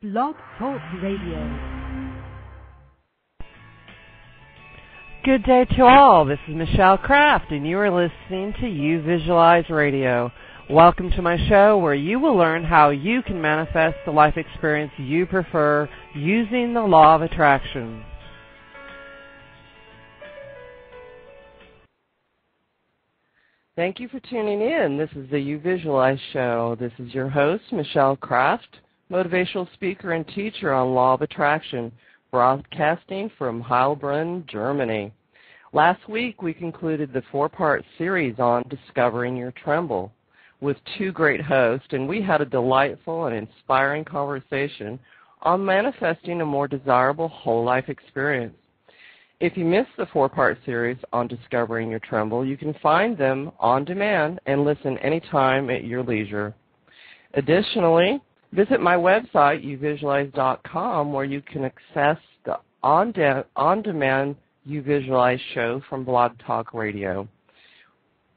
Blog Talk Radio. Good day to all. This is Michelle Kraft, and you are listening to Uvisualeyes Radio. Welcome to my show where you will learn how you can manifest the life experience you prefer using the law of attraction. Thank you for tuning in. This is the Uvisualeyes Show. This is your host, Michelle Kraft, motivational speaker and teacher on law of attraction, broadcasting from Heilbronn, Germany. Last week, we concluded the four-part series on Discovering Your Tremble with two great hosts, and we had a delightful and inspiring conversation on manifesting a more desirable whole life experience. If you missed the four-part series on Discovering Your Tremble, you can find them on demand and listen anytime at your leisure. Additionally, visit my website, Uvisualeyes.wmv, where you can access the on-demand Uvisualeyes show from Blog Talk Radio.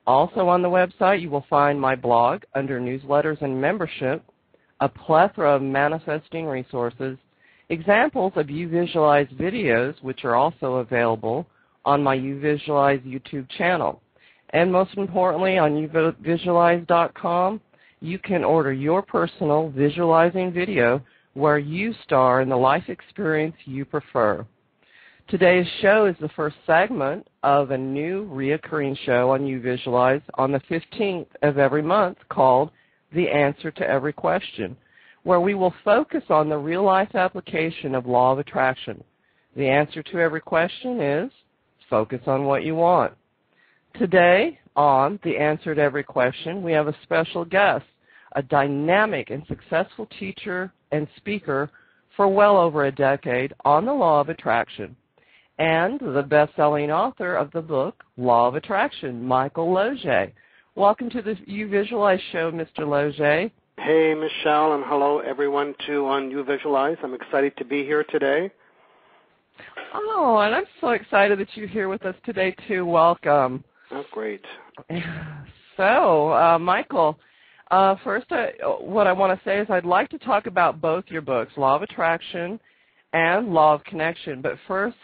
Also on the website, you will find my blog under newsletters and membership, a plethora of manifesting resources, examples of Uvisualeyes videos, which are also available on my Uvisualeyes YouTube channel. And most importantly, on Uvisualeyes.com, you can order your personal visualizing video where you star in the life experience you prefer. Today's show is the first segment of a new reoccurring show on Uvisualeyes on the 15th of every month called The Answer to Every Question, where we will focus on the real-life application of law of attraction. The answer to every question is focus on what you want. Today, on The Answer to Every Question, we have a special guest, a dynamic and successful teacher and speaker for well over a decade on the law of attraction, and the best-selling author of the book, Law of Attraction, Michael Losier. Welcome to the Uvisualeyes show, Mr. Losier. Hey, Michelle, and hello, everyone, too, on Uvisualeyes. I'm excited to be here today. Oh, and I'm so excited that you're here with us today, too. Welcome. Oh, great. So, Michael, first, what I want to say is I'd like to talk about both your books, Law of Attraction and Law of Connection. But first,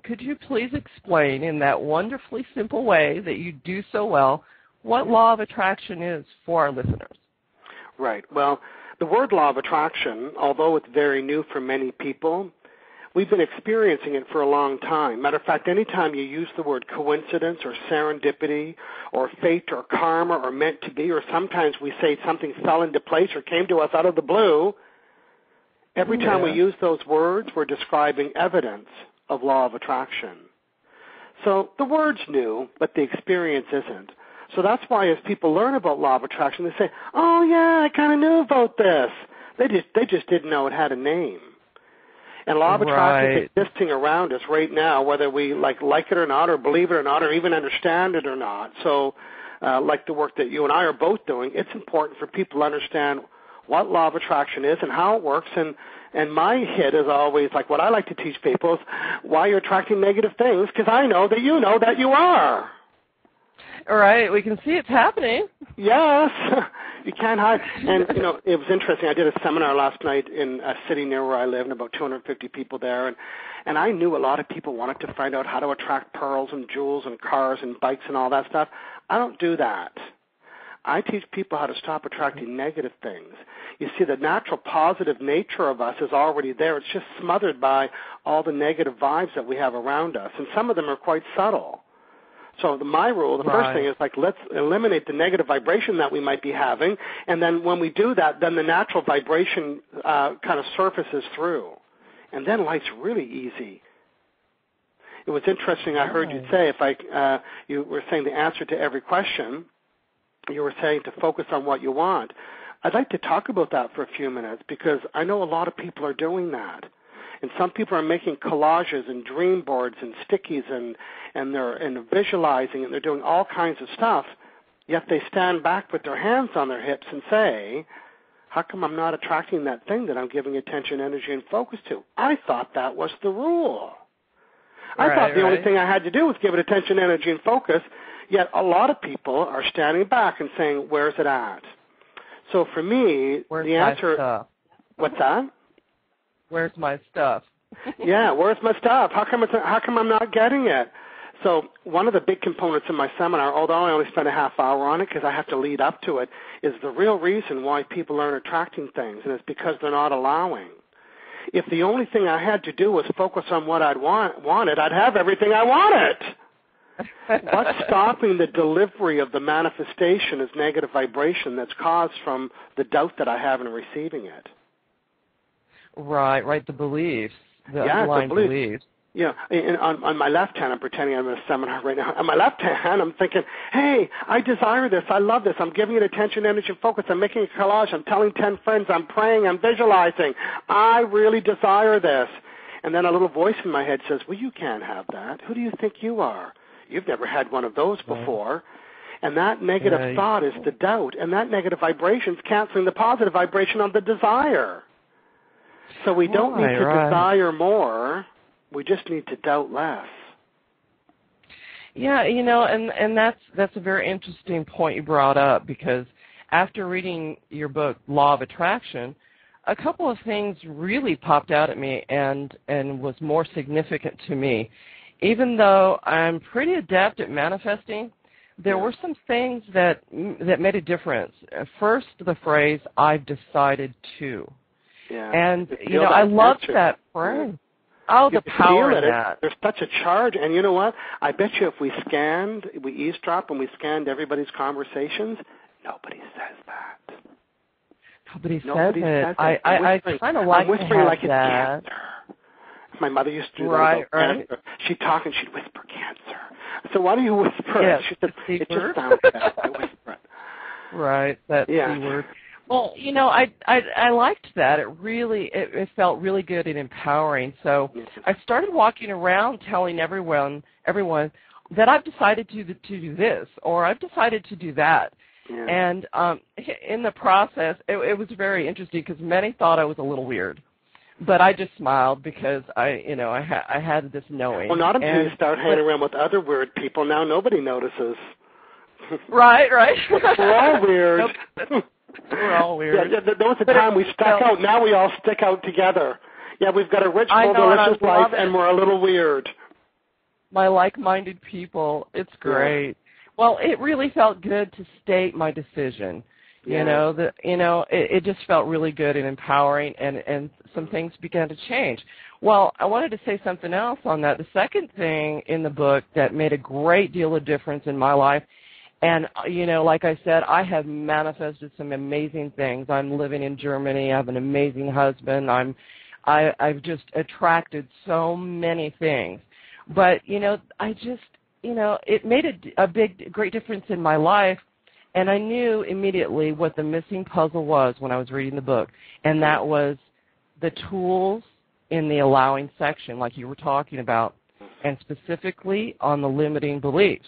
could you please explain in that wonderfully simple way that you do so well what Law of Attraction is for our listeners? Right. Well, the word law of attraction, although it's very new for many people, we've been experiencing it for a long time. Matter of fact, anytime you use the word coincidence or serendipity or fate or karma or meant to be, or sometimes we say something fell into place or came to us out of the blue, every time we use those words, we're describing evidence of law of attraction. So the word's new, but the experience isn't. So that's why as people learn about law of attraction, they say, oh, yeah, I kind of knew about this. They just didn't know it had a name. And law of attraction is existing around us right now, whether we like it or not, or believe it or not, or even understand it or not. So like the work that you and I are both doing, it's important for people to understand what law of attraction is and how it works. And my hit is always, like what I like to teach people is why you're attracting negative things, because I know that you are. All right, we can see it's happening. Yes, you can't hide. And, it was interesting. I did a seminar last night in a city near where I live, and about 250 people there. And I knew a lot of people wanted to find out how to attract pearls and jewels and cars and bikes and all that stuff. I don't do that. I teach people how to stop attracting negative things. You see, the natural positive nature of us is already there. It's just smothered by all the negative vibes that we have around us, and some of them are quite subtle. So my rule, the first thing is, let's eliminate the negative vibration that we might be having, and then when we do that, then the natural vibration kind of surfaces through, and then life's really easy. It was interesting, I heard you say, you were saying the answer to every question, you were saying to focus on what you want. I'd like to talk about that for a few minutes, because I know a lot of people are doing that. And some people are making collages and dream boards and stickies and they're visualizing and they're doing all kinds of stuff, yet they stand back with their hands on their hips and say, how come I'm not attracting that thing that I'm giving attention, energy, and focus to? I thought that was the rule. I thought the only thing I had to do was give it attention, energy, and focus, yet a lot of people are standing back and saying, where's it at? So for me, the answer, what's that? where's my stuff? Yeah, where's my stuff? How come I'm not getting it? So one of the big components in my seminar, although I only spent a half hour on it because I have to lead up to it, is the real reason why people aren't attracting things, and it's because they're not allowing. If the only thing I had to do was focus on what I'd wanted, I'd have everything I wanted. What's stopping the delivery of the manifestation is negative vibration that's caused from the doubt that I have in receiving it. Right, the beliefs, the underlying beliefs. Yeah, on my left hand, I'm pretending I'm in a seminar right now. On my left hand, I'm thinking, hey, I desire this. I love this. I'm giving it attention, energy, and focus. I'm making a collage. I'm telling 10 friends. I'm praying. I'm visualizing. I really desire this. And then a little voice in my head says, well, you can't have that. Who do you think you are? You've never had one of those before. And that negative thought is the doubt. And that negative vibration is canceling the positive vibration of the desire. So we don't need to desire more. We just need to doubt less. Yeah, and that's a very interesting point you brought up, because after reading your book, Law of Attraction, a couple of things really popped out at me and was more significant to me. Even though I'm pretty adept at manifesting, there were some things that made a difference. First, the phrase, I've decided to. Yeah. And, I loved that phrase. Oh, the power in that. There's such a charge. And you know what? I bet you if we eavesdropped and we scanned everybody's conversations, nobody says that. Nobody says it. I kind of like to have like that. It's cancer. My mother used to do that. Right. Cancer. She'd talk and she'd whisper cancer. So why do you whisper it? She said, it just sounds bad. I whisper it. Right, that C word. Well, I liked that. It felt really good and empowering. So I started walking around telling everyone that I've decided to do this, or I've decided to do that. Yeah. And in the process, it was very interesting because many thought I was a little weird, but I just smiled because I had this knowing. Well, not until you start hanging around with other weird people. Now nobody notices. Right. We're all weird. We're all weird. Yeah, there was a time we stuck out. Now we all stick out together. Yeah, we've got a rich, full, delicious life, and we're a little weird. My like-minded people, it's great. Yeah. Well, it really felt good to state my decision. Yeah. It just felt really good and empowering, and some things began to change. Well, I wanted to say something else on that. The second thing in the book that made a great deal of difference in my life, and, like I said, I have manifested some amazing things. I'm living in Germany. I have an amazing husband. I've just attracted so many things. But, it made a great difference in my life, and I knew immediately what the missing puzzle was when I was reading the book, and that was the tools in the allowing section, like you were talking about, and specifically on the limiting beliefs.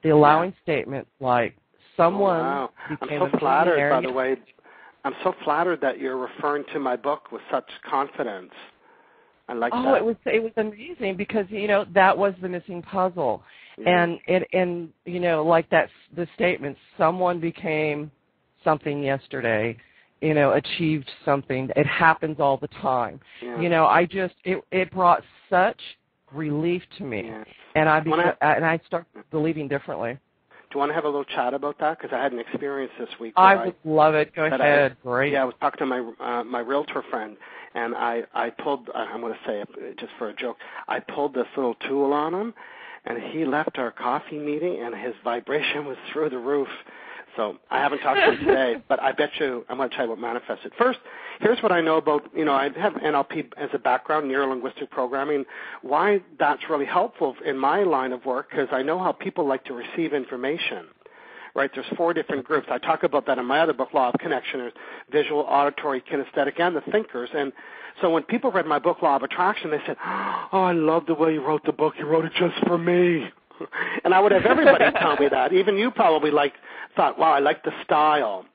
The allowing statement, like someone became I'm so flattered, by the way. I'm so flattered that you're referring to my book with such confidence. I like that. Oh, it was amazing because that was the missing puzzle, and like the statement, someone became something yesterday, achieved something. It happens all the time. Yeah. It brought such relief to me, and I started believing differently. Do you want to have a little chat about that? Because I had an experience this week. I would love it. Go ahead. Great. Yeah, I was talking to my realtor friend, and I pulled, I'm going to say it just for a joke, I pulled this little tool on him, and he left our coffee meeting, and his vibration was through the roof. So I haven't talked to him today, but I bet you I'm going to tell you what manifested. First, here's what I know about, I have NLP as a background, neuro-linguistic programming, why that's really helpful in my line of work, because I know how people like to receive information, right? There's 4 different groups. I talk about that in my other book, Law of Connection. There's visual, auditory, kinesthetic, and the thinkers. And so when people read my book, Law of Attraction, they said, oh, I love the way you wrote the book. You wrote it just for me. And I would have everybody tell me that. Even you probably thought, wow, I like the style.